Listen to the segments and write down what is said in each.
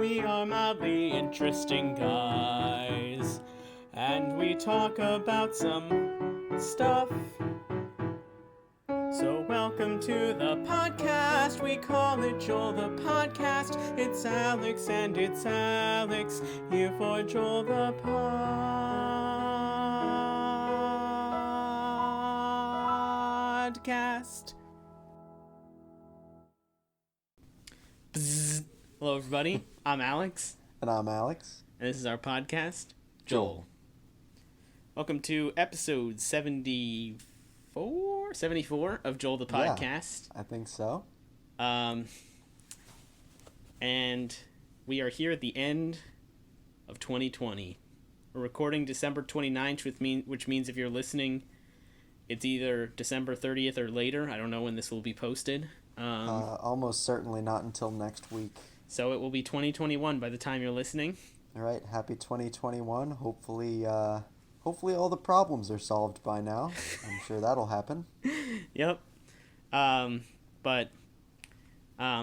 We are mildly interesting guys, and we talk about some stuff. So welcome to the podcast. We call it Joel the Podcast. It's Alex and it's Alex here for Joel the Podcast. Bzz. Hello, everybody. I'm Alex. And I'm Alex. And this is our podcast, Joel. Welcome to episode 74 of Joel the Podcast. Yeah, I think so. And we are here at the end of 2020. We're recording December 29th, which means if you're listening, it's either December 30th or later. I don't know when this will be posted. Almost certainly not until next week. So it will be 2021 by the time you're listening. All right, happy 2021. Hopefully all the problems are solved by now. I'm sure that'll happen. Yep. But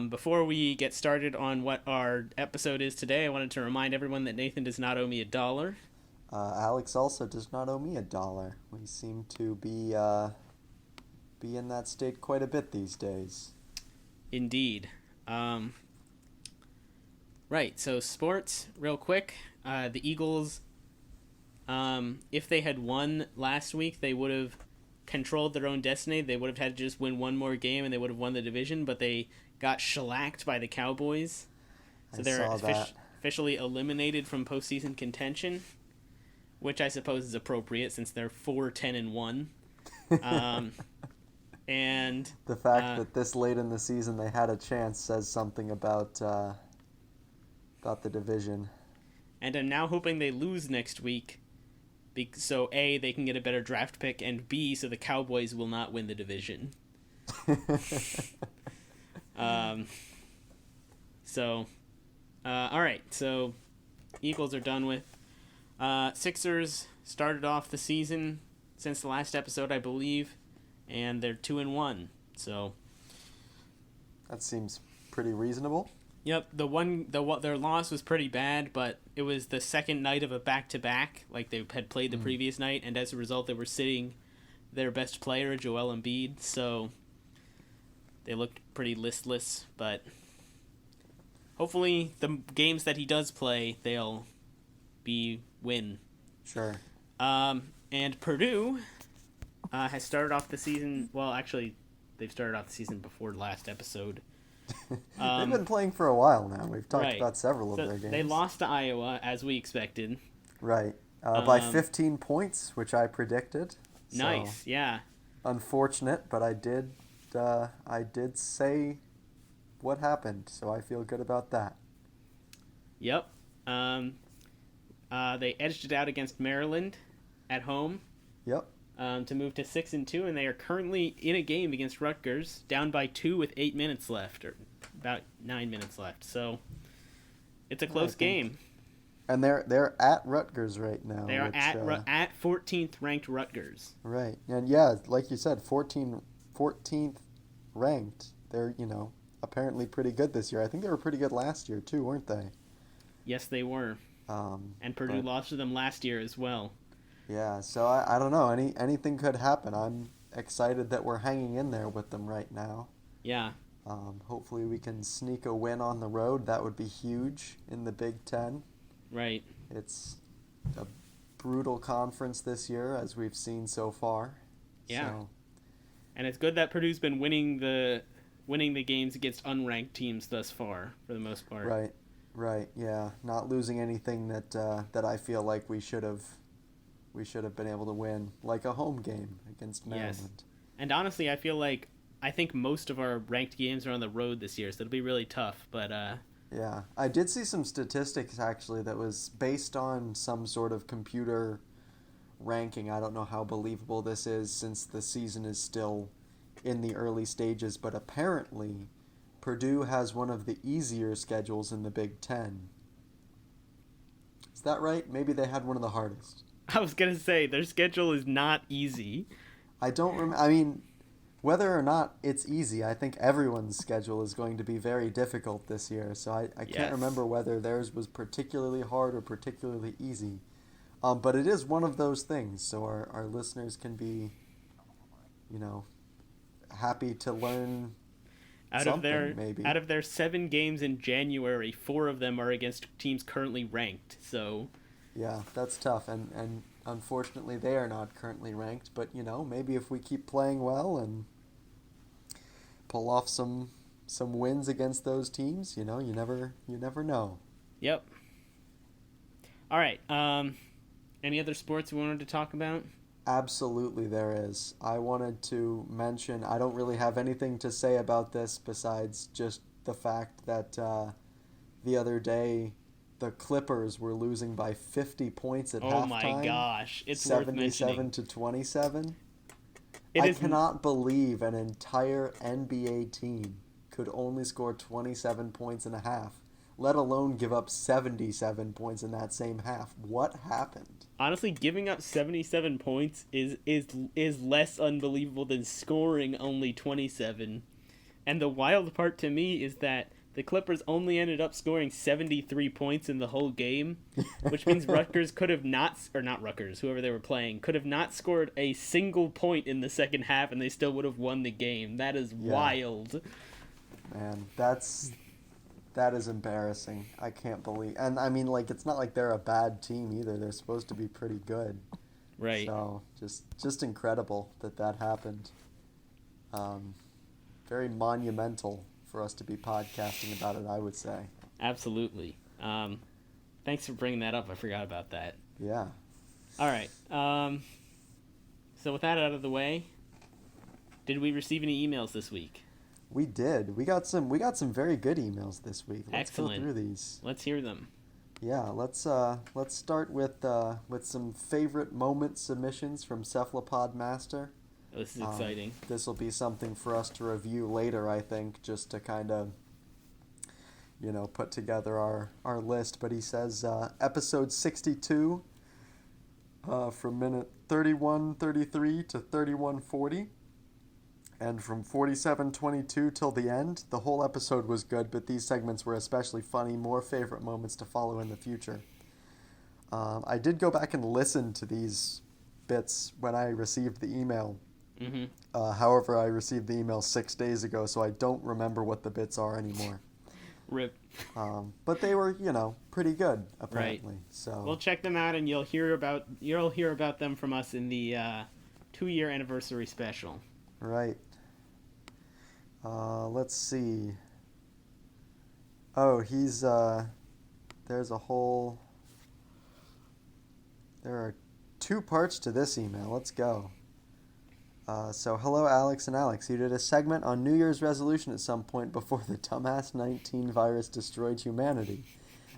before we get started on what our episode is today, I wanted to remind everyone that Nathan does not owe me $1. Alex also does not owe me $1. We seem to be in that state quite a bit these days. Indeed. Right, so sports, real quick. The Eagles, if they had won last week, they would have controlled their own destiny. They would have had to just win one more game, and they would have won the division, but they got shellacked by the Cowboys. So they're officially eliminated from postseason contention, which I suppose is appropriate since they're 4-10-1. And the fact that this late in the season they had a chance says something about the division. And I'm now hoping they lose next week, so A, they can get a better draft pick, and B, so the Cowboys will not win the division. All right, so Eagles are done with. Sixers started off the season since the last episode, I believe, and they're 2-1. So that seems pretty reasonable. Yep, their loss was pretty bad, but it was the second night of a back-to-back, like they had played the previous night, and as a result, they were sitting their best player, Joel Embiid, so they looked pretty listless, but hopefully the games that he does play, they'll win. Sure. And Purdue has started off the season, well, actually, they've started off the season before last episode. They've been playing for a while now. We've talked about several of their games. They lost to Iowa, as we expected. Right. By 15 points, which I predicted. Nice, yeah. Unfortunate, but I did say what happened, so I feel good about that. Yep. They edged it out against Maryland at home. Yep. To move to 6-2, and they are currently in a game against Rutgers, down by 2 with 8 minutes left, or about 9 minutes left. So it's a close game. And they're at Rutgers right now. They are at 14th ranked Rutgers. Right, and yeah, like you said, 14th ranked. They're apparently pretty good this year. I think they were pretty good last year too, weren't they? Yes, they were. And Purdue lost to them last year as well. Yeah, so I don't know. Anything could happen. I'm excited that we're hanging in there with them right now. Yeah. Hopefully we can sneak a win on the road. That would be huge in the Big Ten. Right. It's a brutal conference this year, as we've seen so far. Yeah. So. And it's good that Purdue's been winning the games against unranked teams thus far, for the most part. Right. Yeah. Not losing anything that I feel like we should have been able to win, like a home game against Maryland. Yes. And honestly, I think most of our ranked games are on the road this year, so it'll be really tough. But yeah, I did see some statistics actually that was based on some sort of computer ranking. I don't know how believable this is since the season is still in the early stages, but apparently Purdue has one of the easier schedules in the Big Ten. Is that right? Maybe they had one of the hardest. I was going to say, their schedule is not easy. I don't remember. I mean, whether or not it's easy, I think everyone's schedule is going to be very difficult this year. So I can't Yes. remember whether theirs was particularly hard or particularly easy. But it is one of those things, so our listeners can be, you know, happy to learn something, maybe. Out of their 7 games in January, 4 of them are against teams currently ranked. So Yeah, that's tough, and unfortunately they are not currently ranked. But maybe if we keep playing well and pull off some wins against those teams, you never know. yep. All right. Any other sports we wanted to talk about? Absolutely, there is. I wanted to mention, I don't really have anything to say about this besides just the fact that the other day the Clippers were losing by 50 points at halftime. Oh my gosh, it's worth mentioning. 77 to 27. I I cannot believe an entire NBA team could only score 27 points in a half, let alone give up 77 points in that same half. What happened? Honestly, giving up 77 points is less unbelievable than scoring only 27. And the wild part to me is that the Clippers only ended up scoring 73 points in the whole game, which means Rutgers could have not Rutgers, whoever they were playing, could have not scored a single point in the second half, and they still would have won the game. That is wild. Man, that is embarrassing. I can't believe. And I mean, it's not like they're a bad team either. They're supposed to be pretty good. Right. So just incredible that happened. Very monumental for us to be podcasting about it, I would say. Absolutely. Thanks for bringing that up. I forgot about that. Yeah. All right. So with that out of the way, did we receive any emails this week? We did. We got some very good emails this week. Let's Excellent. go through these. Let's hear them. Yeah, let's start with some favorite moment submissions from Cephalopod Master. Oh, this is exciting. This will be something for us to review later, I think, just to kind of put together our list. But he says episode 62 from minute 31:33 to 31:40. And from 47:22 till the end, the whole episode was good, but these segments were especially funny. More favorite moments to follow in the future. I did go back and listen to these bits when I received the email. Mm-hmm. However, I received the email 6 days ago, so I don't remember what the bits are anymore. Rip. But they were, pretty good apparently. Right. So we'll check them out, and you'll hear about them from us in the 2-year anniversary special. Right. Let's see. Oh, he's there's a whole. There are 2 parts to this email. Let's go. So hello, Alex and Alex. You did a segment on New Year's resolution at some point before the dumbass 19 virus destroyed humanity.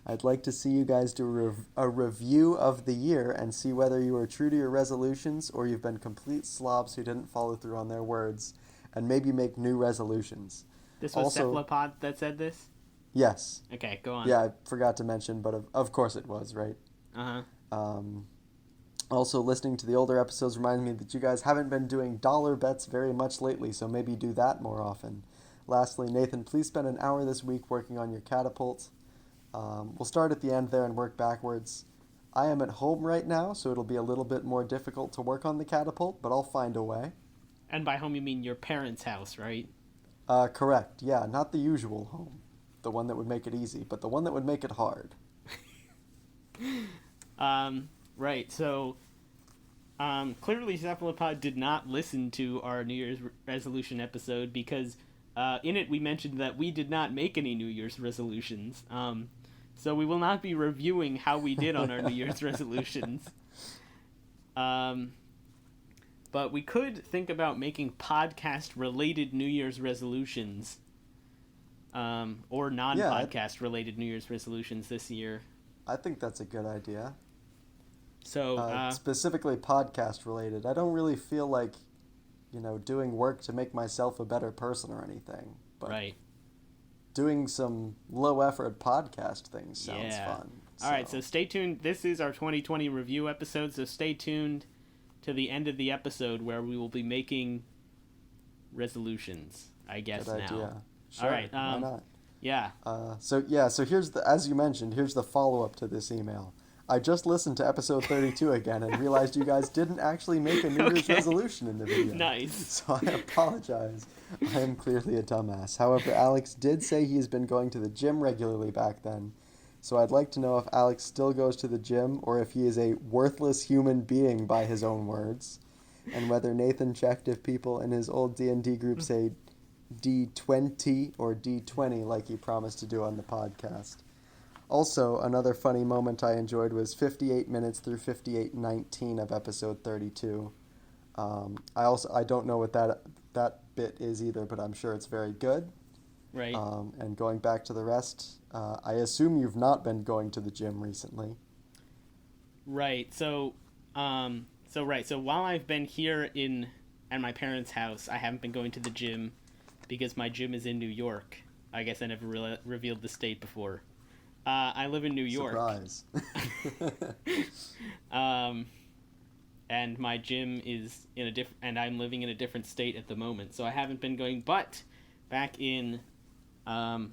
I'd like to see you guys do a review of the year and see whether you are true to your resolutions or you've been complete slobs who didn't follow through on their words, and maybe make new resolutions. This was Cephalopod that said this? Yes. Okay, go on. Yeah, I forgot to mention, but of course it was, right? Uh-huh. Also, listening to the older episodes reminds me that you guys haven't been doing dollar bets very much lately, so maybe do that more often. Lastly, Nathan, please spend an hour this week working on your catapult. We'll start at the end there and work backwards. I am at home right now, so it'll be a little bit more difficult to work on the catapult, but I'll find a way. And by home you mean your parents' house, right? Correct. Yeah, not the usual home. The one that would make it easy, but the one that would make it hard. Right, so clearly Cephalopod did not listen to our New Year's resolution episode because in it we mentioned that we did not make any New Year's resolutions. So we will not be reviewing how we did on our New Year's resolutions. But we could think about making podcast-related New Year's resolutions or non-podcast related New Year's resolutions this year. I think that's a good idea. So specifically podcast related. I don't really feel like, doing work to make myself a better person or anything. But right. Doing some low effort podcast things sounds fun. All right, so stay tuned. This is our 2020 review episode, so stay tuned to the end of the episode where we will be making resolutions, I guess. Good now. idea. Sure. All right. Why not? Yeah. So here's as you mentioned, here's the follow-up to this email. I just listened to episode 32 again and realized you guys didn't actually make a New Year's resolution in the video. Nice. So I apologize. I am clearly a dumbass. However, Alex did say he's been going to the gym regularly back then. So I'd like to know if Alex still goes to the gym or if he is a worthless human being by his own words, and whether Nathan checked if people in his old D&D group say D20 or D20 like he promised to do on the podcast. Also, another funny moment I enjoyed was 58 minutes through 58:19 of episode 32. I don't know what that bit is either, but I'm sure it's very good. Right. And going back to the rest, I assume you've not been going to the gym recently. Right. So while I've been here at my parents' house, I haven't been going to the gym because my gym is in New York. I guess I never revealed the state before. I live in New York. Surprise. And my gym is and I'm living in a different state at the moment, so I haven't been going. But back in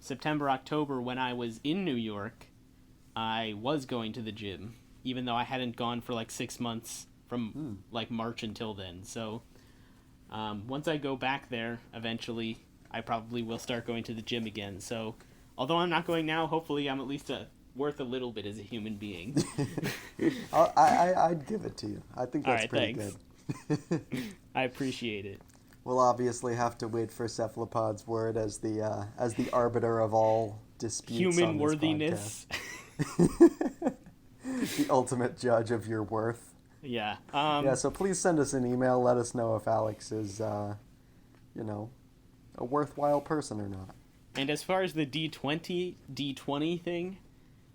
September, October, when I was in New York, I was going to the gym, even though I hadn't gone for like 6 months from like March until then. So once I go back there, eventually, I probably will start going to the gym again. So although I'm not going now, hopefully I'm at least worth a little bit as a human being. I'd give it to you. I think that's pretty thanks. good. I appreciate it. We'll obviously have to wait for Cephalopod's word as the arbiter of all disputes. Human on this worthiness. podcast. The ultimate judge of your worth. Yeah. So please send us an email. Let us know if Alex is, a worthwhile person or not. And as far as the D20 thing,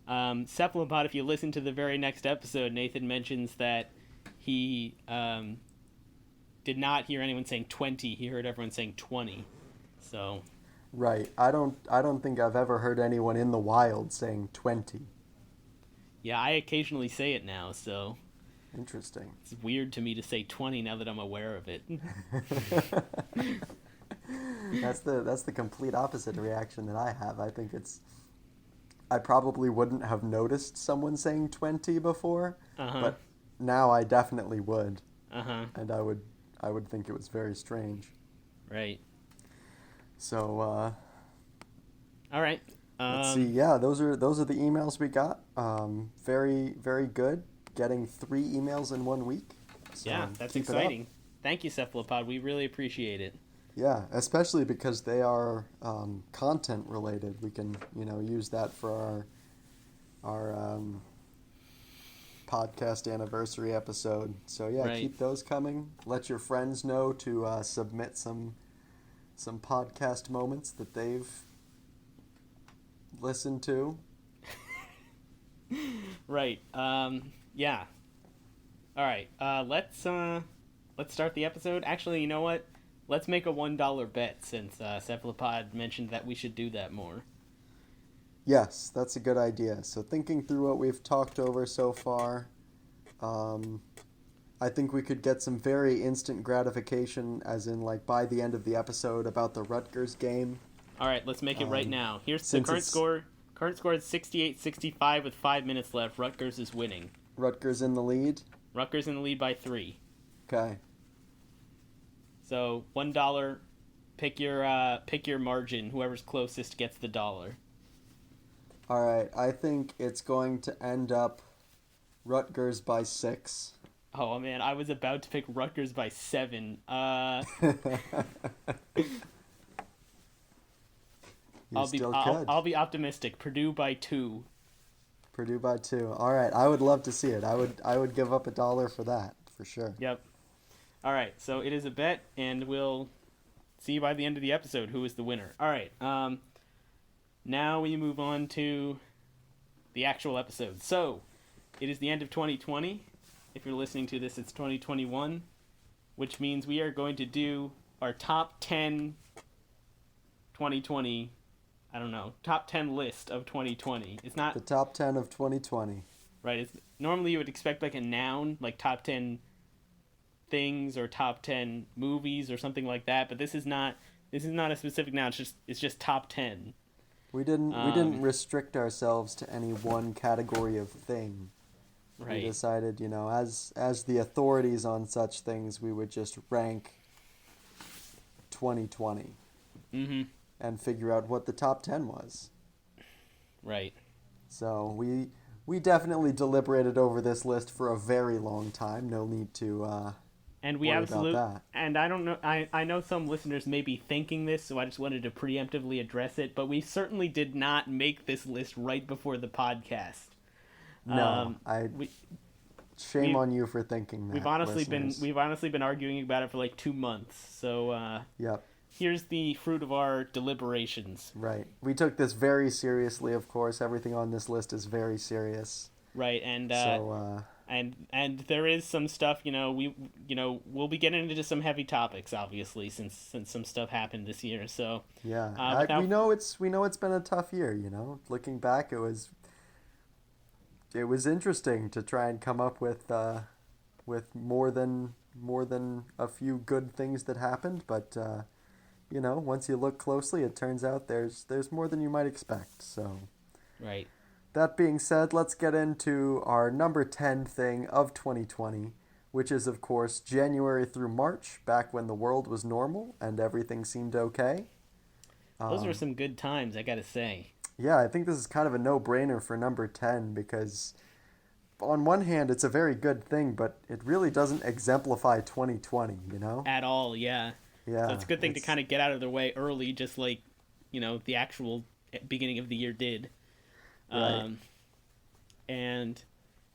Cephalopod, if you listen to the very next episode, Nathan mentions that he did not hear anyone saying 20. He heard everyone saying 20. So. Right. I don't think I've ever heard anyone in the wild saying 20. Yeah, I occasionally say it now, so. Interesting. It's weird to me to say 20 now that I'm aware of it. That's the complete opposite reaction that I have. I probably wouldn't have noticed someone saying 20 before, but now I definitely would. And I would think it was very strange. Right. So all right. Let's see. Yeah, those are the emails we got. Very, very good. Getting 3 emails in 1 week. So yeah, that's exciting. Thank you, Cephalopod. We really appreciate it. Yeah, especially because they are content related. We can, use that for our podcast anniversary episode. So yeah, right. Keep those coming. Let your friends know to submit some podcast moments that they've listened to. Right. Yeah. All right. Let's start the episode. Actually, you know what? Let's make a $1 bet since Cephalopod mentioned that we should do that more. Yes, that's a good idea. So thinking through what we've talked over so far, I think we could get some very instant gratification, as in like by the end of the episode, about the Rutgers game. All right, let's make it right now. Here's the current score. Current score is 68-65 with 5 minutes left. Rutgers is winning. Rutgers in the lead? Rutgers in the lead by 3. Okay. So $1. Pick your margin. Whoever's closest gets the dollar. All right. I think it's going to end up Rutgers by 6. Oh man, I was about to pick Rutgers by 7. I'll be optimistic. Purdue by 2. Purdue by 2. All right. I would love to see it. I would give up $1 for that for sure. Yep. All right, so it is a bet, and we'll see by the end of the episode who is the winner. All right, now we move on to the actual episode. So, it is the end of 2020. If you're listening to this, it's 2021, which means we are going to do our top 10 2020, top 10 list of 2020. It's not... The top 10 of 2020. Right, normally you would expect like a noun, like top 10... things or top 10 movies or something like that. But this is not a specific now. It's just top 10. We didn't restrict ourselves to any one category of thing. Right. We decided, as the authorities on such things, we would just rank 2020 Mm-hmm. and figure out what the top 10 was. Right. So we definitely deliberated over this list for a very long time. No need to And we worry absolutely, about that. and I don't know, I know some listeners may be thinking this, so I just wanted to preemptively address it, but we certainly did not make this list right before the podcast. No, we, shame on you for thinking that. we've honestly listeners. been arguing about it for like 2 months. So Yep. here's the fruit of our deliberations. Right. We took this very seriously, of course. Everything on this list is very serious. Right, and So, and there is some stuff, we'll be getting into some heavy topics, obviously, since some stuff happened this year. So yeah, we know it's been a tough year. Looking back, it was interesting to try and come up with more than a few good things that happened, but once you look closely, it turns out there's more than you might expect. So, right. that being said, let's get into our number 10 thing of 2020, which is, of course, January through March, back when the world was normal and everything seemed okay. Those were some good times, I gotta say. Yeah, I think this is kind of a no-brainer for number 10 because, on one hand, it's a very good thing, but it really doesn't exemplify 2020, At all, yeah. Yeah. So it's a good thing to kind of get out of the way early, just like, the actual beginning of the year did. Right. And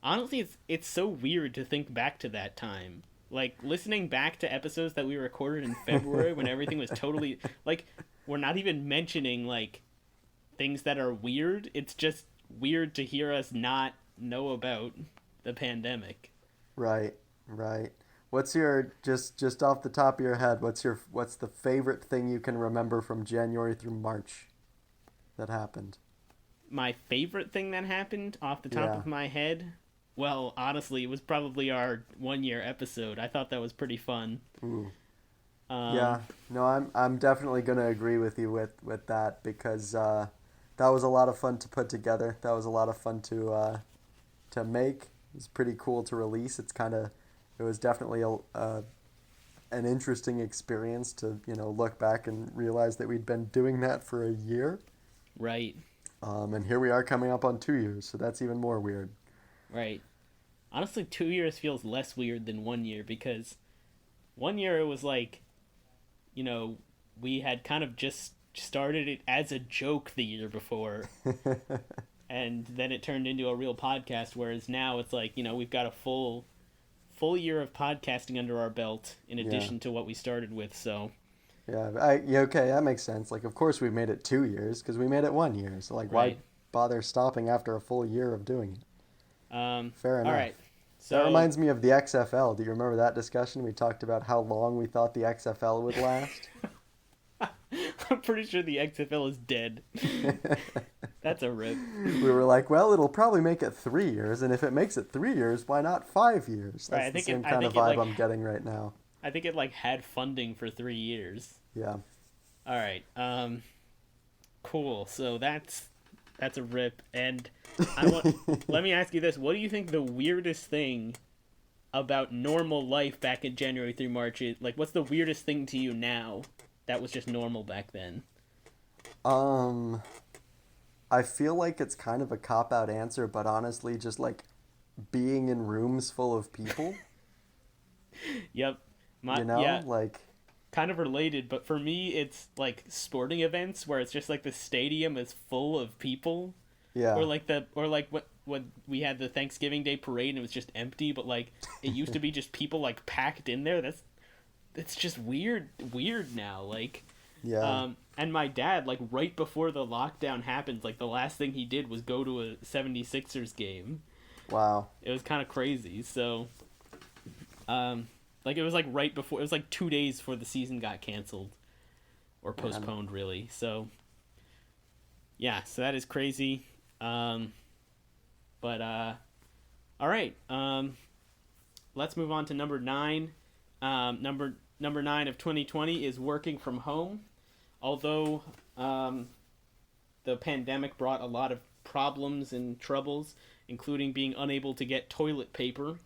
honestly, it's so weird to think back to that time. Like, listening back to episodes that we recorded in February when everything was totally, like, we're not even mentioning, like, things that are weird. It's just weird to hear us not know about the pandemic. Right. What's your, just off the top of your head, what's the favorite thing you can remember from January through March that happened? My favorite thing that happened off the top of my head, well, honestly, it was probably our 1-year episode. I thought that was pretty fun. Ooh. Yeah, no, I'm definitely gonna agree with you with that because that was a lot of fun to put together. That was a lot of fun to make. It was pretty cool to release. It was definitely an interesting experience to look back and realize that we'd been doing that for a year. Right. And here we are coming up on 2 years, so that's even more weird. Right. Honestly, 2 years feels less weird than 1 year because 1 year it was like, we had kind of just started it as a joke the year before. And then it turned into a real podcast, whereas now it's like, we've got a full year of podcasting under our belt in addition to what we started with, so... Yeah, okay, that makes sense. Like, of course we made it 2 years because we made it 1 year. So, like, right. Why bother stopping after a full year of doing it? Fair enough. All right. So that reminds me of the XFL. Do you remember that discussion? We talked about how long we thought the XFL would last. I'm pretty sure the XFL is dead. That's a rip. We were like, well, it'll probably make it 3 years, and if it makes it 3 years, why not 5 years? That's right, the same kind of vibe I'm getting right now. I think it had funding for 3 years. Yeah. All right. Cool. So that's a rip. And let me ask you this: what do you think the weirdest thing about normal life back in January through March is? Like, what's the weirdest thing to you now that was just normal back then? I feel like it's kind of a cop-out answer, but honestly, just like being in rooms full of people. Yep. Like kind of related, but for me it's like sporting events where it's just like the stadium is full of people. Yeah. Or like what we had the Thanksgiving Day parade and it was just empty, but like it used to be just people like packed in there. That's just weird now. Like and my dad, like right before the lockdown happened, like the last thing he did was go to a 76ers game. Wow. It was kind of crazy. So like, it was, like, right before... It was, like, 2 days before the season got canceled. Or postponed, really. So, yeah. So, that is crazy. All right. Let's move on to number 9. Number 9 of 2020 is working from home. Although the pandemic brought a lot of problems and troubles, including being unable to get toilet paper.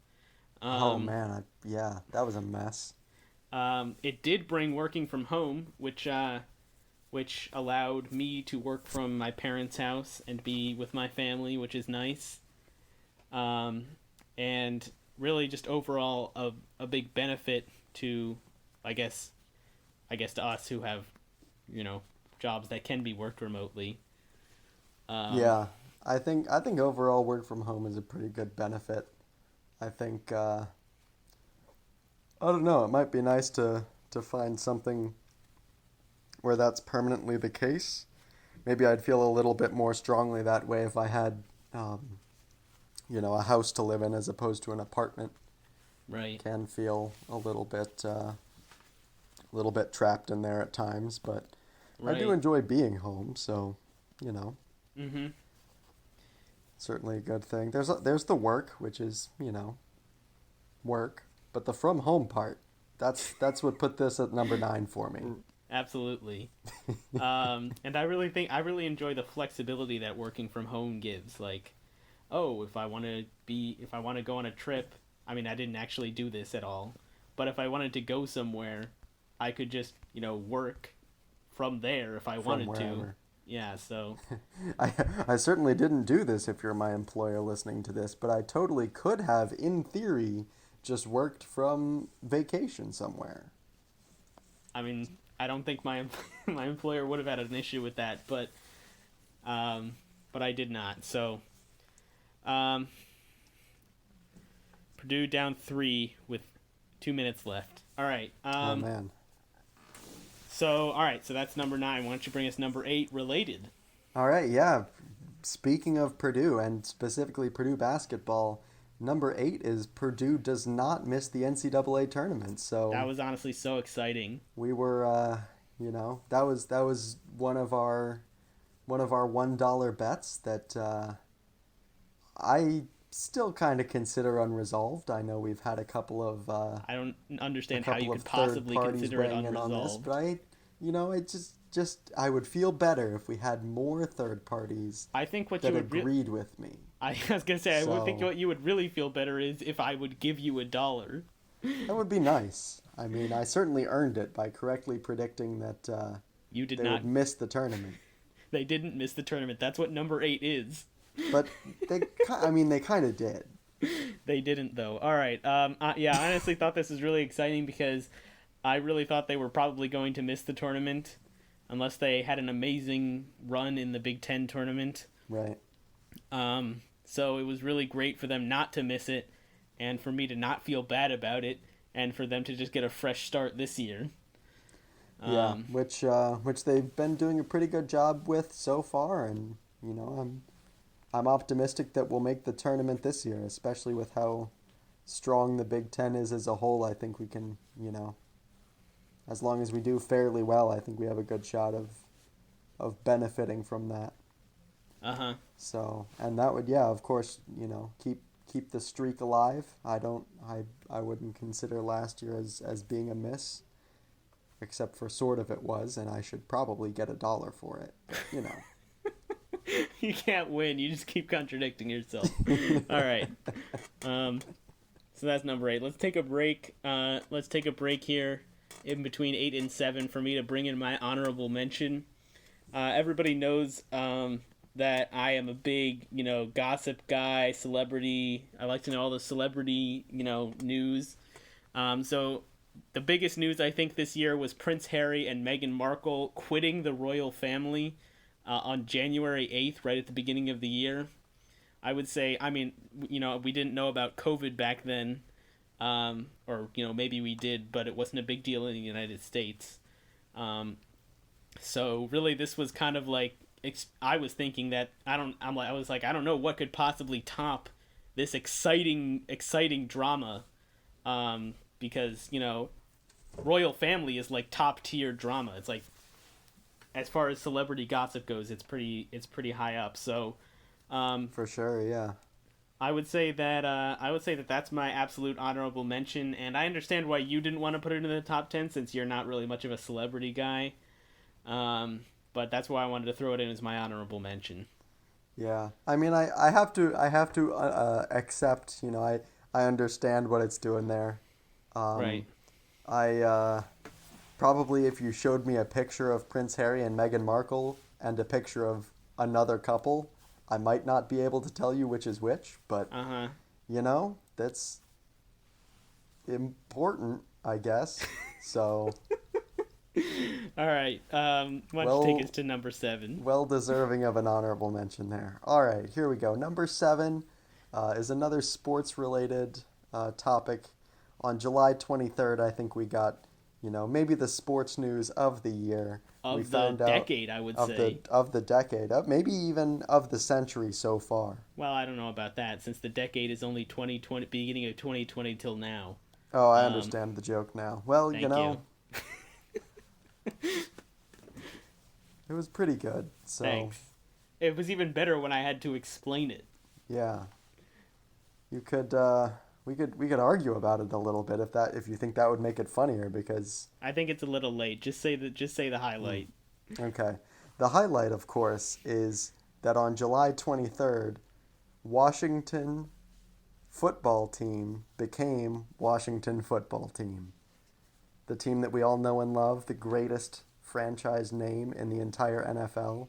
Oh Um, man, yeah, that was a mess. it did bring working from home, which allowed me to work from my parents' house and be with my family, which is nice. Um, and really, just overall, a big benefit to, I guess, to us who have, you know, jobs that can be worked remotely. Um, Yeah, I think overall work from home is a pretty good benefit. I think I don't know, it might be nice to find something where that's permanently the case. Maybe I'd feel a little bit more strongly that way if I had um, a house to live in as opposed to an apartment. right, Can feel a little bit trapped in there at times, but I do right. enjoy being home, so you know, Mm-hmm. certainly a good thing. There's the work, which is work, but the from home part, that's what put this at number 9 for me. Absolutely. And I really enjoy the flexibility that working from home gives. Like, oh, if I want to go on a trip, I mean, I didn't actually do this at all, but if I wanted to go somewhere, I could just, work from there if I From wanted to. wherever. Yeah, so I I certainly didn't do this if you're my employer listening to this, but I totally could have, in theory, just worked from vacation somewhere. I mean, I don't think my my employer would have had an issue with that, um, but I did not. So, um, Purdue down 3 with 2 minutes left. All right. Oh man. All right. So that's number 9. Why don't you bring us number 8, related? All right, yeah. Speaking of Purdue and specifically Purdue basketball, number 8 is Purdue does not miss the NCAA tournament. That So was honestly so exciting. we were, that was one of our $1 bets that I still kind of consider unresolved. I know we've had I don't a understand how you couple of could third possibly parties consider it weighing in on this, unresolved. but it just I would feel better if we had more third parties I think what you that would. agreed with me. I was gonna say I would think So what you would really feel better is if I would give you $1. that would be nice. I mean, I certainly earned it by correctly predicting that You did they not. would miss the tournament. They didn't miss the tournament. That's what number 8 is. But they kind of did. They didn't though. All right. Yeah, I honestly thought this was really exciting because I really thought they were probably going to miss the tournament unless they had an amazing run in the Big Ten tournament. Right. So it was really great for them not to miss it, and for me to not feel bad about it, and for them to just get a fresh start this year. Yeah, Um, which they've been doing a pretty good job with so far, and I'm optimistic that we'll make the tournament this year, especially with how strong the Big Ten is as a whole. I think we can, as long as we do fairly well, I think we have a good shot of benefiting from that. uh huh. So, and that would, yeah, of course, keep the streak alive. I wouldn't consider last year as being a miss, except for sort of it was, and I should probably get $1 for it. But. You can't win. You just keep contradicting yourself. All right. Um, so that's number 8. Let's take a break. Let's take a break here in between 8 and 7 for me to bring in my honorable mention. Everybody knows that I am a big, gossip guy, celebrity. I like to know all the celebrity, news. So the biggest news I think this year was Prince Harry and Meghan Markle quitting the royal family on January 8th, right at the beginning of the year. I would say, I mean, we didn't know about COVID back then, or, maybe we did, but it wasn't a big deal in the United States. So really, this was kind of like, I was thinking that, I was like, I don't know what could possibly top this exciting drama, because, royal family is like top tier drama. It's like, as far as celebrity gossip goes, it's pretty high up. So, For sure, yeah. I would say that that's my absolute honorable mention, and I understand why you didn't want to put it in the top 10 since you're not really much of a celebrity guy. But that's why I wanted to throw it in as my honorable mention. Yeah, I mean, I have to accept. I understand what it's doing there. Right. Um, I probably if you showed me a picture of Prince Harry and Meghan Markle and a picture of another couple, I might not be able to tell you which is which. But Uh huh. that's important, I guess. So All right. Why don't you take us well, to number 7? well deserving of an honorable mention there. All right, here we go. Number seven is another sports related topic. On July 23rd, I think we got, maybe the sports news of the year. We Of the found out decade, I would of the say. of the decade, maybe even of the century so far. Well, I don't know about that since the decade is only 2020, beginning of 2020 till now. Oh, I Um, understand the joke now. Well, Thank you. it was pretty good. So, Thanks. It was even better when I had to explain it. yeah. You could we could argue about it a little bit if you think that would make it funnier because I think it's a little late. Just say the hmm, highlight. okay. The highlight of course is that on July 23rd, Washington football team became Washington football team. The team that we all know and love, the greatest franchise name in the entire NFL,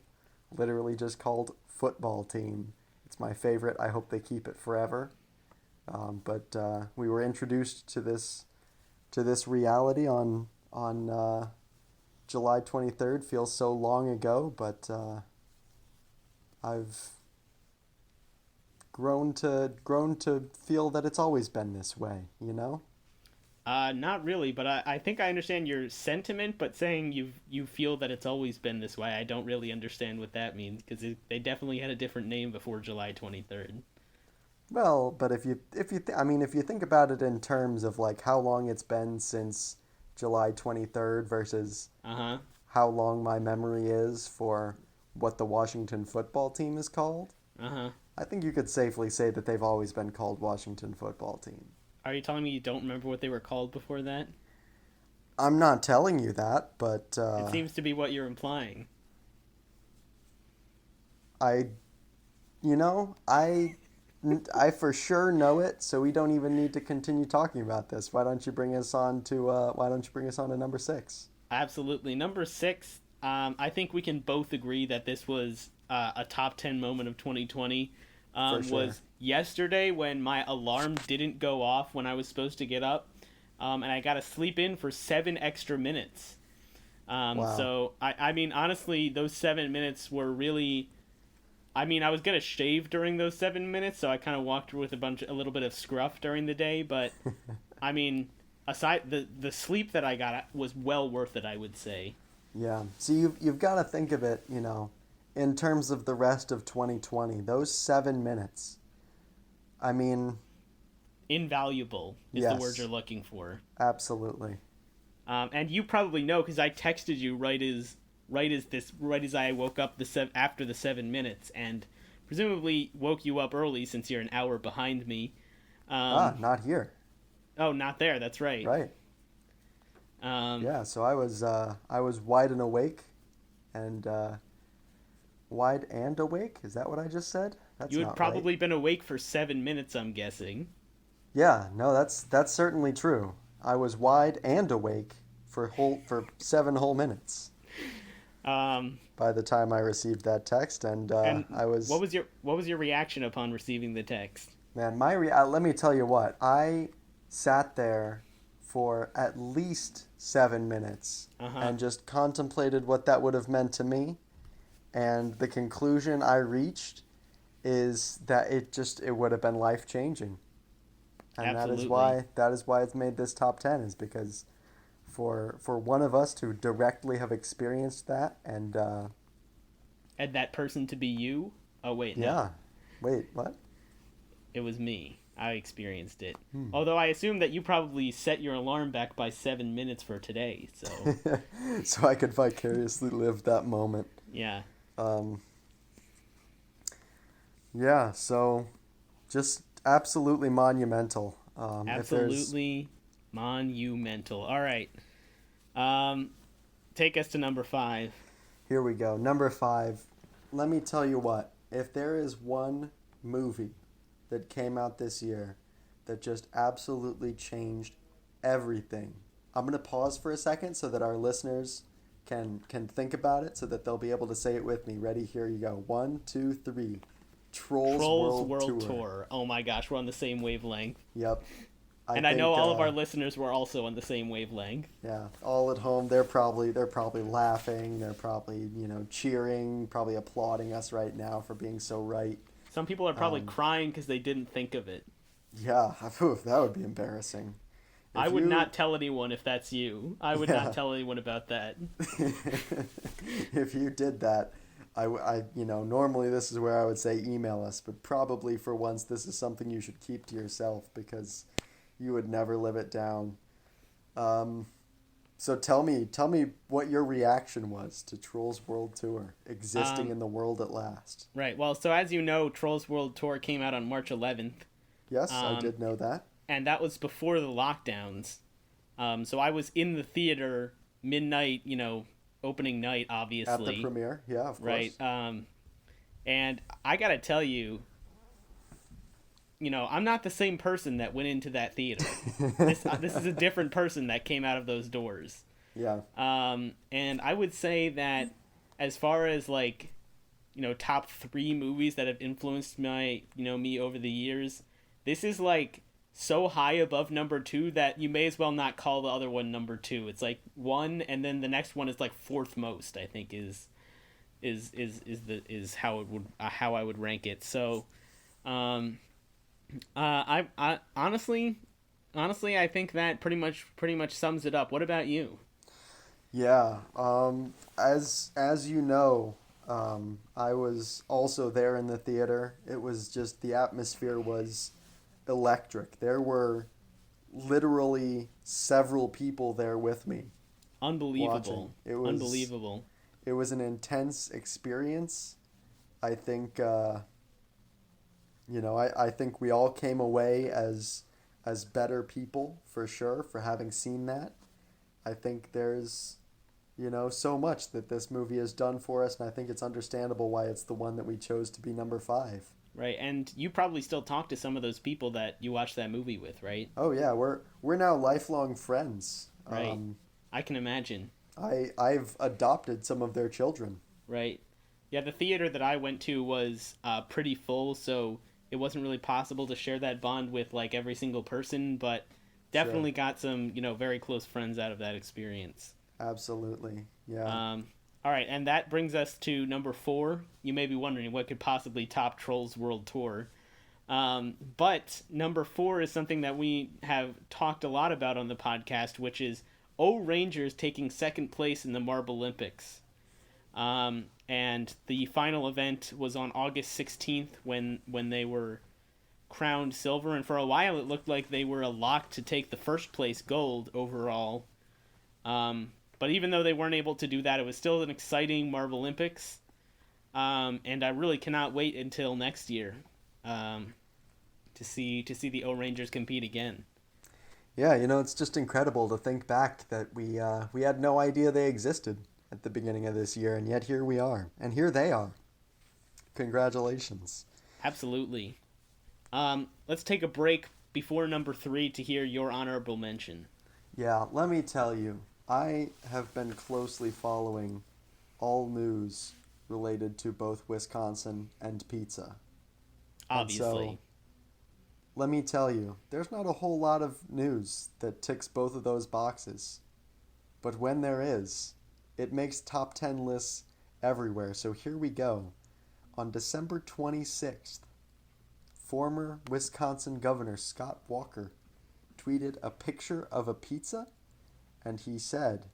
literally just called football team. It's my favorite. I hope they keep it forever. But we were introduced to this reality on July 23rd. Feels so long ago, but I've grown to feel that it's always been this way. You know? Not really, but I think I understand your sentiment. But saying you feel that it's always been this way, I don't really understand what that means because they definitely had a different name before July 23rd. Well, but I mean, if you think about it in terms of like how long it's been since July 23rd versus Uh huh. how long my memory is for what the Washington football team is called, Uh huh. I think you could safely say that they've always been called Washington football team. Are you telling me you don't remember what they were called before that? I'm not telling you that, but It seems to be what you're implying. I, I for sure know it, so we don't even need to continue talking about this. Why don't you bring us on to number six? Absolutely. Number 6. I think we can both agree that this was a top 10 moment of 2020. For sure. Was yesterday when my alarm didn't go off when I was supposed to get up, and I got to sleep in for 7 extra minutes. Wow. I mean, honestly, those 7 minutes were really. I mean, I was gonna shave during those 7 minutes, so I kind of walked with a little bit of scruff during the day. But I mean, aside the sleep that I got was well worth it, I would say. Yeah. So you've got to think of it, in terms of the rest of 2020. Those 7 minutes. I mean, Invaluable is the word you're yes, looking for. absolutely. And you probably know because I texted you right as I woke up after the 7 minutes, and presumably woke you up early since you're an hour behind me. Ah, Um, not here. oh, not there. That's right. Right. Um, Yeah. So I was wide and awake, and wide and awake. Is that what I just said? you That's had not right. probably been awake for 7 minutes, I'm guessing. Yeah. No, that's certainly true. I was wide and awake for 7 whole minutes Um, by the time I received that text, and and I was what was your reaction upon receiving the text? man. Let me tell you what I sat there for at least 7 minutes Uh huh. and just contemplated what that would have meant to me. And the conclusion I reached is that it would have been life changing. And Absolutely. that is why it's made this top 10 is because for one of us to directly have experienced that and And that person to be you? Oh wait, no. yeah. Wait, what? It was me. I experienced it. Hmm. Although I assume that you probably set your alarm back by 7 minutes for today. So So I could vicariously live that moment. yeah. Um, yeah, so Just absolutely monumental. If there's Absolutely monumental. All right. Um, take us to number 5. Here we go. Number 5. Let me tell you what. If there is one movie that came out this year that just absolutely changed everything, I'm going to pause for a second so that our listeners can think about it so that they'll be able to say it with me. Ready? Here you go. 1, 2, 3. Trolls Trolls World World Tour. Tour. Oh my gosh, we're on the same wavelength. Yep. And I know all of our listeners were also on the same wavelength. Yeah, all at home, they're probably laughing, they're probably, cheering, probably applauding us right now for being so right. Some people are probably crying because they didn't think of it. Yeah, oof, that would be embarrassing. I would not tell anyone if that's you. I would Yeah. not tell anyone about that. If you did that, normally this is where I would say email us, but probably for once this is something you should keep to yourself because you would never live it down. So tell me what your reaction was to Trolls World Tour existing in the world at last. Right. Well, so as you know, Trolls World Tour came out on March 11th. Yes, I did know that. And that was before the lockdowns. So I was in the theater midnight, opening night, obviously. At the premiere, yeah, of course. Right. And I gotta tell you, I'm not the same person that went into that theater. This is a different person that came out of those doors. Yeah. And I would say that as far as top 3 movies that have influenced me over the years, this is so high above number 2 that you may as well not call the other one number 2. It's 1, and then the next one is 4th most. I think is how I would rank it. So, I honestly, I think that pretty much sums it up. What about you? Yeah. As you know, I was also there in the theater. It was just the atmosphere was electric. There were literally several people there with me. Unbelievable. Watching. It was unbelievable. It was an intense experience. I think I think we all came away as better people for sure for having seen that. I think there's so much that this movie has done for us, and I think it's understandable why it's the one that we chose to be number 5. Right, and you probably still talk to some of those people that you watched that movie with, right? Oh yeah, we're now lifelong friends. Right. I can imagine. I've adopted some of their children. Right. Yeah, the theater that I went to was pretty full, so it wasn't really possible to share that bond with every single person, but definitely got some, very close friends out of that experience. Absolutely. Yeah. All right, and that brings us to number 4. You may be wondering what could possibly top Trolls World Tour. But number 4 is something that we have talked a lot about on the podcast, which is O'Rangers taking second place in the Marble Olympics. And the final event was on August 16th when they were crowned silver, and for a while it looked like they were a lock to take the first place gold overall. But even though they weren't able to do that, it was still an exciting Marble Olympics. And I really cannot wait until next year to see the O'Rangers compete again. Yeah, it's just incredible to think back that we had no idea they existed at the beginning of this year, and yet here we are, and here they are. Congratulations. Absolutely. Let's take a break before number 3 to hear your honorable mention. Yeah, let me tell you, I have been closely following all news related to both Wisconsin and pizza. Obviously. And so, let me tell you, there's not a whole lot of news that ticks both of those boxes. But when there is, it makes top 10 lists everywhere. So here we go. On December 26th, former Wisconsin Governor Scott Walker tweeted a picture of a pizza, and he said,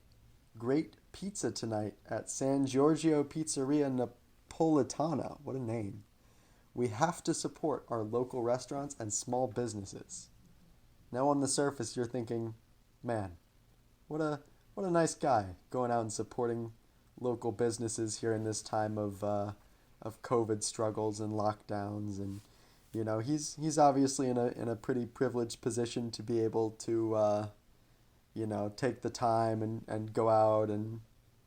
"Great pizza tonight at San Giorgio Pizzeria Napolitana." What a name. "We have to support our local restaurants and small businesses." Now on the surface you're thinking, man, what a nice guy going out and supporting local businesses here in this time of COVID struggles and lockdowns and he's obviously in a pretty privileged position to be able to take the time and go out and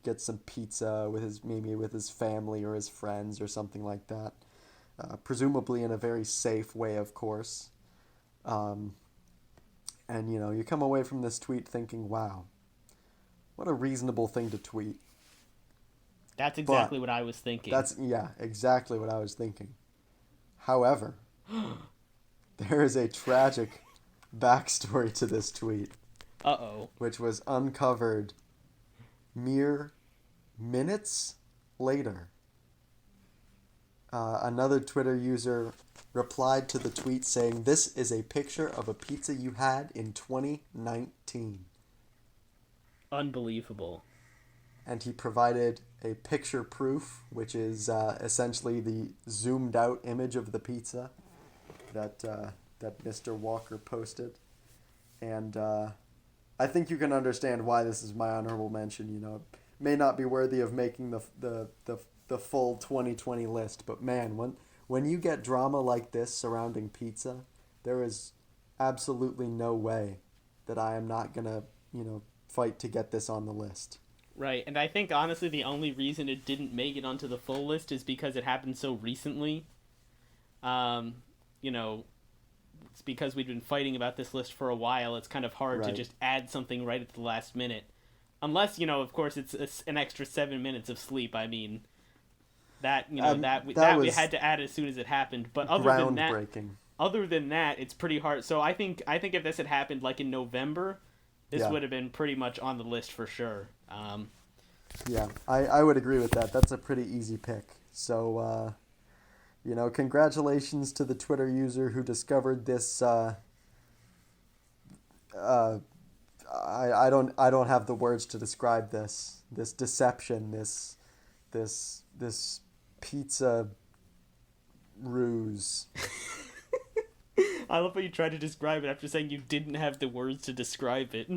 get some pizza with his family or his friends or something like that. Presumably in a very safe way, of course. And you come away from this tweet thinking, wow, what a reasonable thing to tweet. That's exactly what I was thinking. Yeah, exactly what I was thinking. However, there is a tragic backstory to this tweet. Uh-oh. Which was uncovered mere minutes later. Another Twitter user replied to the tweet saying, "This is a picture of a pizza you had in 2019." Unbelievable. And he provided a picture proof, which is essentially the zoomed out image of the pizza that Mr. Walker posted. And I think you can understand why this is my honorable mention. It may not be worthy of making the full 2020 list, but man, when you get drama like this surrounding pizza, there is absolutely no way that I am not gonna fight to get this on the list. Right, and I think honestly the only reason it didn't make it onto the full list is because it happened so recently. It's because we've been fighting about this list for a while. It's kind of hard to just add something right at the last minute. Unless, of course, it's an extra 7 minutes of sleep. I mean, that we had to add as soon as it happened. But other than that, it's pretty hard. So I think if this had happened like in November, this would have been pretty much on the list for sure. Yeah, I would agree with that. That's a pretty easy pick. So, congratulations to the Twitter user who discovered this. I don't have the words to describe this deception, this pizza ruse. I love how you tried to describe it after saying you didn't have the words to describe it.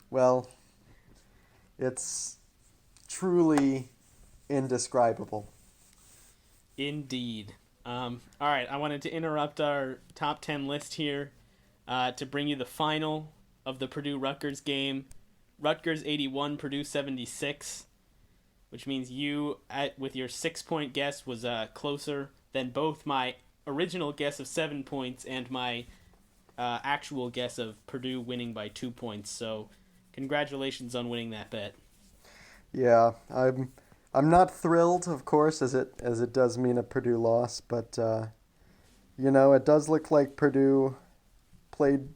Well, it's truly indescribable. Indeed. All right, I wanted to interrupt our top 10 list here to bring you the final of the Purdue-Rutgers game. Rutgers 81, Purdue 76, which means you, with your 6-point guess, was closer than both my original guess of 7 points and my actual guess of Purdue winning by 2 points. So, congratulations on winning that bet. Yeah, I'm not thrilled, of course, as it does mean a Purdue loss, but it does look like Purdue played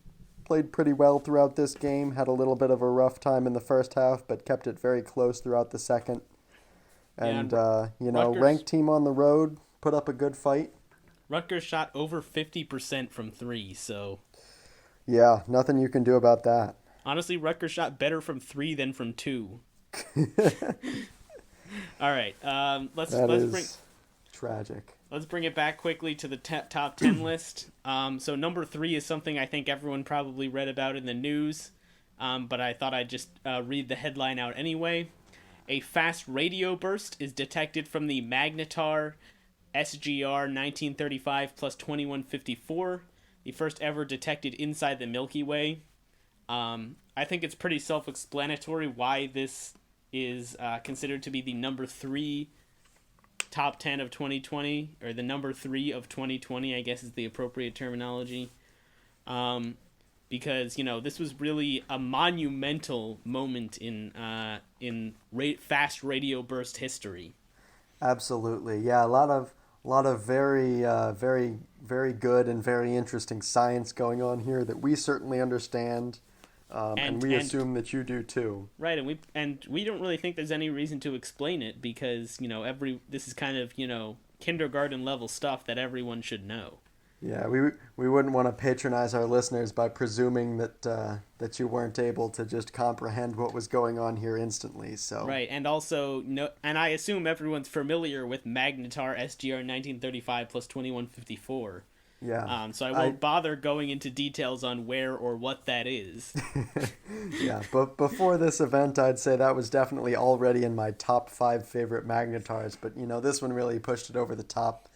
pretty well throughout this game. Had a little bit of a rough time in the first half, but kept it very close throughout the second. And Rutgers, ranked team on the road, put up a good fight. Rutgers shot over 50% from 3, so yeah, nothing you can do about that. Honestly, Rutgers shot better from 3 than from 2. All right, let's bring tragic. Let's bring it back quickly to the top 10 list. So number 3 is something I think everyone probably read about in the news, but I thought I'd just read the headline out anyway. A fast radio burst is detected from the Magnetar SGR 1935 plus 2154, the first ever detected inside the Milky Way. I think it's pretty self-explanatory why this is considered to be the number 3 top 10 of 2020, or the number 3 of 2020, I guess is the appropriate terminology. Because, this was really a monumental moment in fast radio burst history. Absolutely. Yeah, a lot of very, very, very good and very interesting science going on here that we certainly understand. And we assume that you do too. Right, and we don't really think there's any reason to explain it because, this is kind of, kindergarten level stuff that everyone should know. Yeah, we wouldn't want to patronize our listeners by presuming that you weren't able to just comprehend what was going on here instantly. So right, and also and I assume everyone's familiar with Magnetar SGR 1935 plus 2154. Yeah. So I won't bother going into details on where or what that is. Yeah, but before this event, I'd say that was definitely already in my top 5 favorite Magnetars. But, this one really pushed it over the top.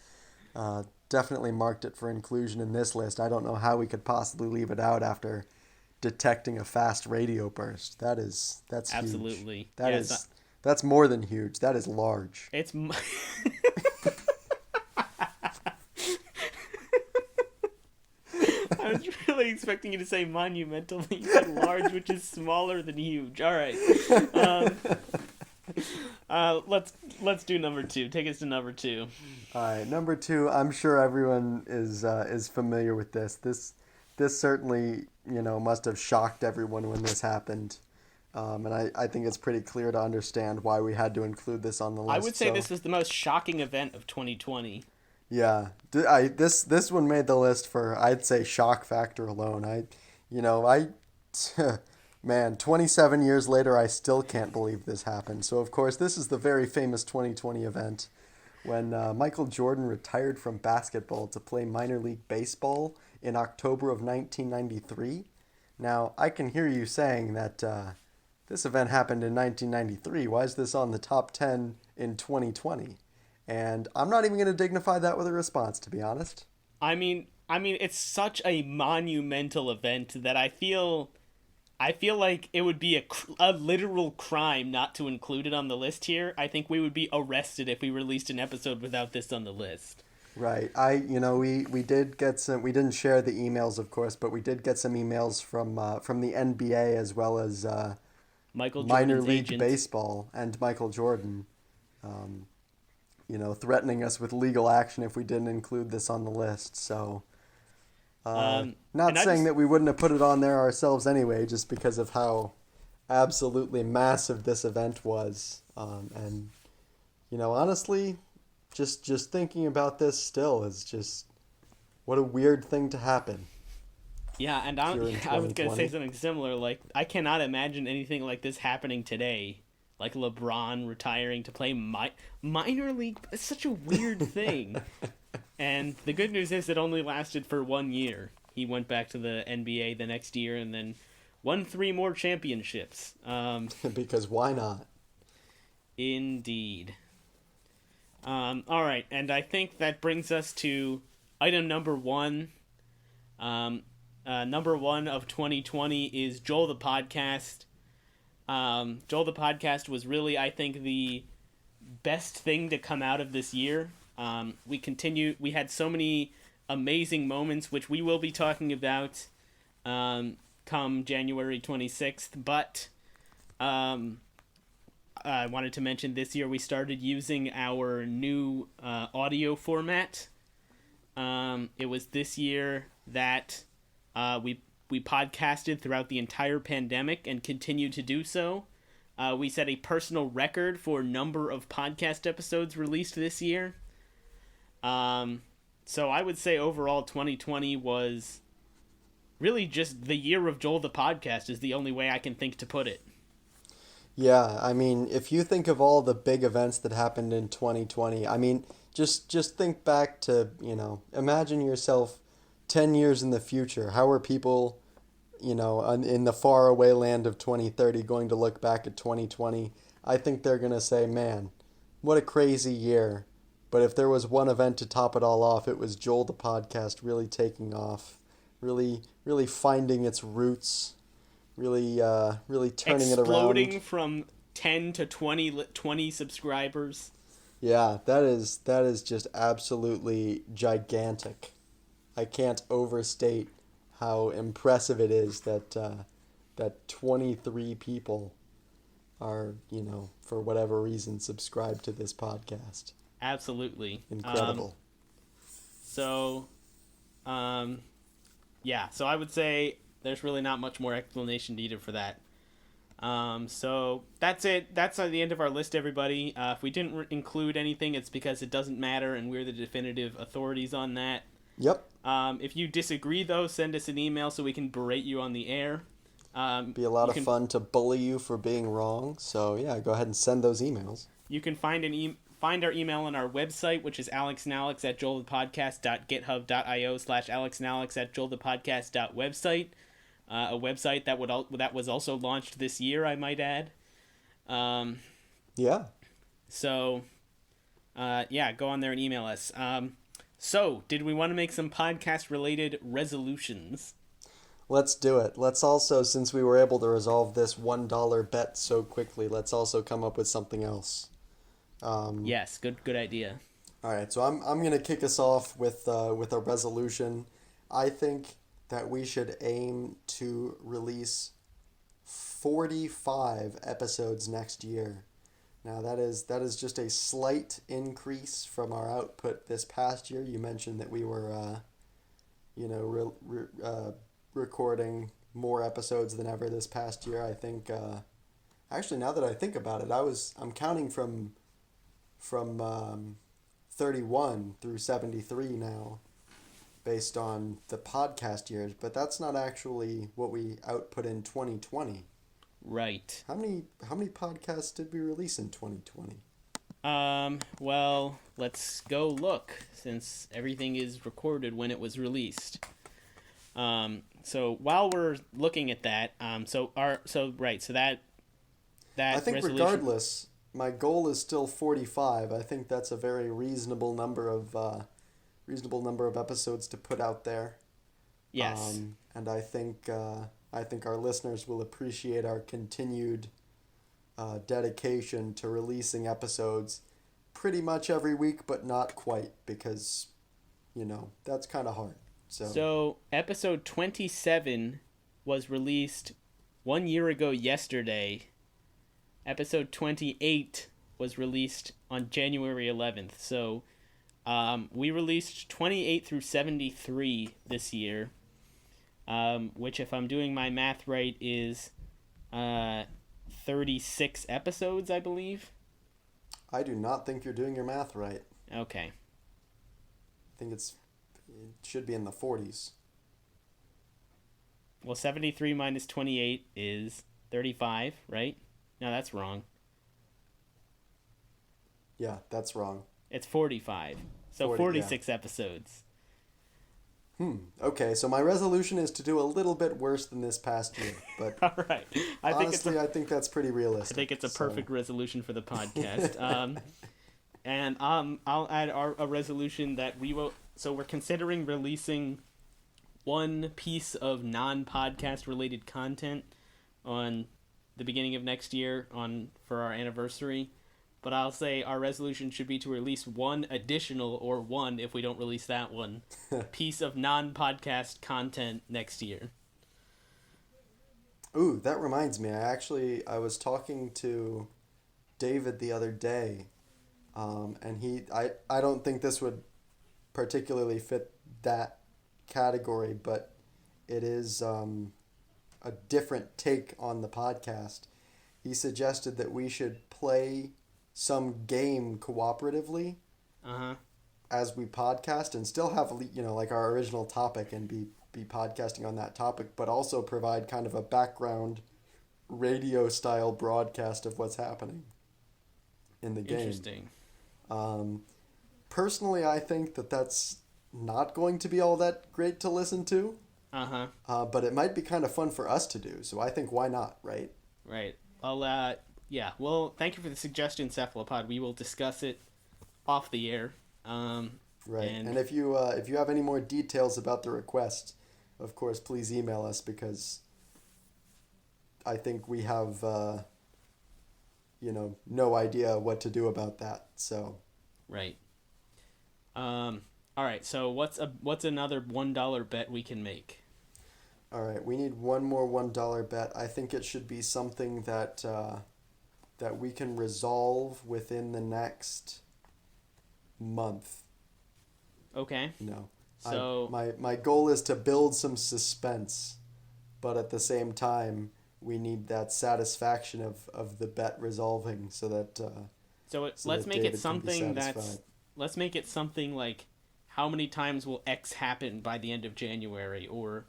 definitely marked it for inclusion in this list. I don't know how we could possibly leave it out after detecting a fast radio burst. That's huge. Absolutely. That Yeah, is that's more than huge. That is large. it's I was really expecting you to say monumental. You said large, which is smaller than huge. All right. Let's do number 2. Take us to number 2. All right, number 2. I'm sure everyone is familiar with this. This certainly must have shocked everyone when this happened, and I think it's pretty clear to understand why we had to include this on the list. I would say this was the most shocking event of 2020. Yeah, this one made the list for, I'd say, shock factor alone. Man, 27 years later, I still can't believe this happened. So of course, this is the very famous 2020 event when Michael Jordan retired from basketball to play minor league baseball in October of 1993. Now, I can hear you saying that this event happened in 1993. Why is this on the top 10 in 2020? And I'm not even going to dignify that with a response, to be honest. I mean, it's such a monumental event that I feel like it would be a literal crime not to include it on the list here. I think we would be arrested if we released an episode without this on the list. Right. We did get some. We didn't share the emails, of course, but we did get some emails from the NBA as well as Michael Jordan's minor league agent. baseball and Michael Jordan. Threatening us with legal action if we didn't include this on the list. So, not saying that we wouldn't have put it on there ourselves anyway, just because of how absolutely massive this event was. Honestly, just thinking about this still is just what a weird thing to happen. Yeah, and I was going to say something similar. Like, I cannot imagine anything like this happening today. Like LeBron retiring to play minor league. It's such a weird thing. And the good news is it only lasted for 1 year. He went back to the NBA the next year and then won 3 more championships. Because why not? Indeed. All right, and I think that brings us to item number 1. Number 1 of 2020 is Joel the Podcast. Joel the Podcast was really, I think, the best thing to come out of this year. We had so many amazing moments, which we will be talking about come January 26th, but I wanted to mention this year we started using our new audio format. It was this year that we podcasted throughout the entire pandemic and continue to do so. We set a personal record for number of podcast episodes released this year. So I would say overall 2020 was really just the year of Joel the Podcast is the only way I can think to put it. Yeah, I mean, if you think of all the big events that happened in 2020, I mean, just think back to, imagine yourself 10 years in the future. How are people, in the faraway land of 2030 going to look back at 2020? I think they're going to say, man, what a crazy year. But if there was one event to top it all off, it was Joel the Podcast really taking off, really finding its roots, really turning it around. Exploding from 10 to 20 subscribers. Yeah, that is just absolutely gigantic. I can't overstate how impressive it is that 23 people are, for whatever reason, subscribed to this podcast. Absolutely. Incredible. So I would say there's really not much more explanation needed for that. So that's it. That's the end of our list, everybody. If we didn't include anything, it's because it doesn't matter, and we're the definitive authorities on that. Yep. If you disagree, though, send us an email so we can berate you on the air. Be a lot of fun to bully you for being wrong. So yeah, go ahead and send those emails. You can find our email on our website, which is alexnalex@joelthepodcast.github.io/alexnalex@joelthepodcast.website. A website that was also launched this year, I might add. Yeah. So, go on there and email us. So, did we want to make some podcast-related resolutions? Let's do it. Let's also, since we were able to resolve this $1 bet so quickly, let's also come up with something else. Yes, good idea. All right, so I'm gonna kick us off with a resolution. I think that we should aim to release 45 episodes next year. Now that is just a slight increase from our output this past year. You mentioned that we were, recording more episodes than ever this past year. I think, actually, now that I think about it, I'm counting from 31 through 73 now, based on the podcast years. But that's not actually what we output in 2020. Right. How many podcasts did we release in 2020? Well, let's go look, since everything is recorded when it was released. So while we're looking at that, so that I think resolution... regardless, my goal is still 45. I think that's a very reasonable number of episodes to put out there. Yes. And I think our listeners will appreciate our continued dedication to releasing episodes pretty much every week, but not quite, because, that's kind of hard. So episode 27 was released 1 year ago yesterday. Episode 28 was released on January 11th. So we released 28 through 73 this year. Which, if I'm doing my math right, is 36 episodes, I believe. I do not think you're doing your math right. Okay. I think it should be in the 40s. Well, 73 minus 28 is 35, right? No, that's wrong. Yeah, that's wrong. It's 45. So 46 episodes. Okay, so my resolution is to do a little bit worse than this past year, but All right. I think that's pretty realistic. I think it's a perfect resolution for the podcast. And I'll add a resolution that we will... So we're considering releasing one piece of non-podcast related content on the beginning of next year for our anniversary. But I'll say our resolution should be to release one additional, or one if we don't release that one, piece of non-podcast content next year. Ooh, that reminds me. I was talking to David the other day, and I don't think this would particularly fit that category, but it is a different take on the podcast. He suggested that we should play some game cooperatively as we podcast, and still have like our original topic and be podcasting on that topic, but also provide kind of a background radio style broadcast of what's happening in the game. Interesting. Personally, I think that that's not going to be all that great to listen to. But it might be kind of fun for us to do, so I think why not, right? Right. Yeah, well, thank you for the suggestion, Cephalopod. We will discuss it off the air. Right, and if you have any more details about the request, of course, please email us, because I think we have, no idea what to do about that, so... Right. All right, so what's another $1 bet we can make? All right, we need one more $1 bet. I think it should be something that we can resolve within the next month. Okay. No. So my goal is to build some suspense, but at the same time, we need that satisfaction of the bet resolving, so that let's make it something satisfied. Let's make it something like, how many times will X happen by the end of January, or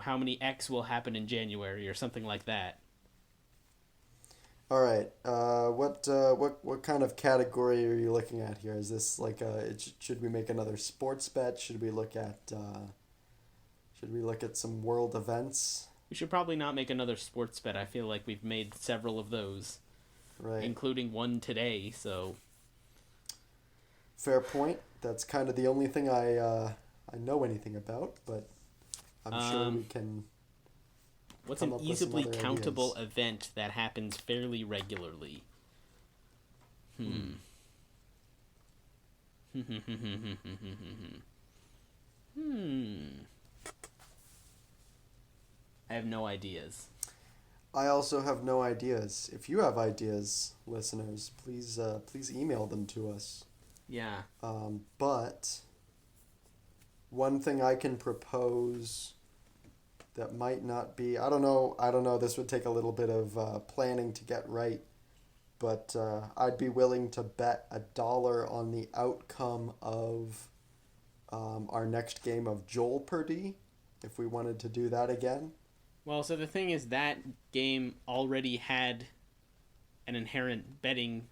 how many X will happen in January, or something like that. All right. What kind of category are you looking at here? Is this like should we make another sports bet? Should we look at some world events? We should probably not make another sports bet. I feel like we've made several of those, right? Including one today. So fair point. That's kind of the only thing I know anything about, but I'm sure we can. What's come an up with some easily other countable ideas. event that happens fairly regularly? I have no ideas. I also have no ideas. If you have ideas, listeners, please email them to us. Yeah. But one thing I can propose that might not be, I don't know, this would take a little bit of planning to get right, but I'd be willing to bet $1 on the outcome of our next game of Joel Purdy, if we wanted to do that again. Well, so the thing is that game already had an inherent betting.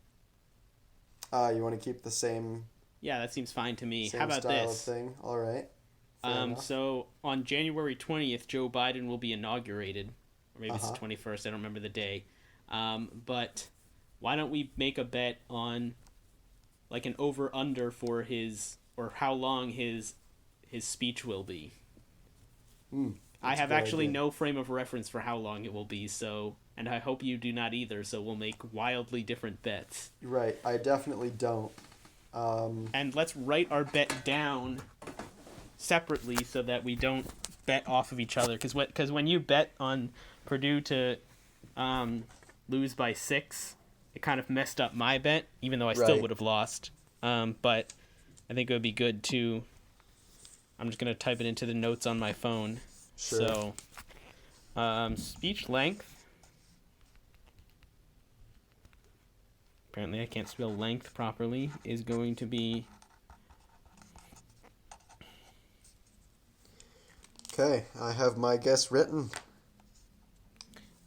You want to keep the same Yeah, that seems fine to me. same How about style this? of thing? All right. Fair enough. So on January 20th, Joe Biden will be inaugurated. Or maybe it's Uh-huh. the 21st, I don't remember the day. But why don't we make a bet on like an over under for his or how long his speech will be. I That's a have good actually idea. no frame of reference for how long it will be, so and I hope you do not either, so we'll make wildly different bets. Right. I definitely don't. And let's write our bet down separately so that we don't bet off of each other. Because when you bet on Purdue to lose by 6, it kind of messed up my bet, even though I still Right. would have lost. But I think it would be good to. I'm just going to type it into the notes on my phone. Sure. So, speech length. Apparently, I can't spell length properly. Is going to be. Okay, I have my guess written.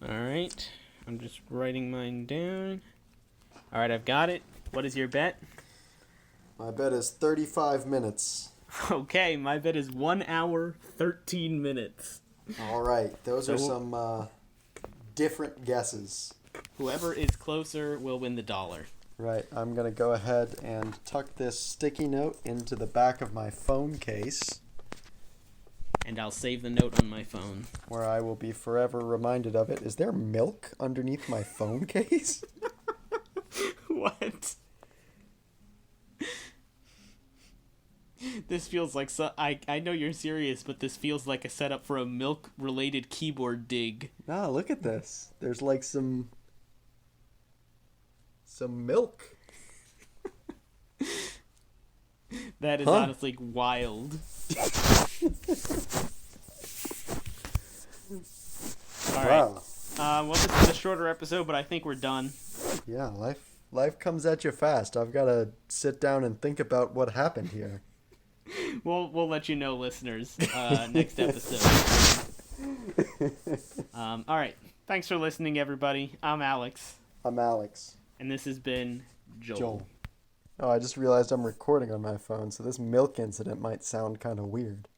All right. I'm just writing mine down. All right, I've got it. What is your bet? My bet is 35 minutes. Okay, my bet is 1 hour, 13 minutes. All right, those are So- some different guesses. Whoever is closer will win the $1. Right, I'm going to go ahead and tuck this sticky note into the back of my phone case, And I'll save the note on my phone. where I will be forever reminded of it. Is there milk underneath my phone case? What? This feels like I know you're serious, but this feels like a setup for a milk-related keyboard dig. Ah, look at this. There's like some milk. That is Huh? honestly wild. All right. Wow. Well, this is a shorter episode, but I think we're done. Yeah, life comes at you fast. I've got to sit down and think about what happened here. We'll let you know, listeners, next episode. All right. Thanks for listening, everybody. I'm Alex, I'm Alex. and this has been Joel. Joel. Oh, I just realized I'm recording on my phone, so this milk incident might sound kind of weird.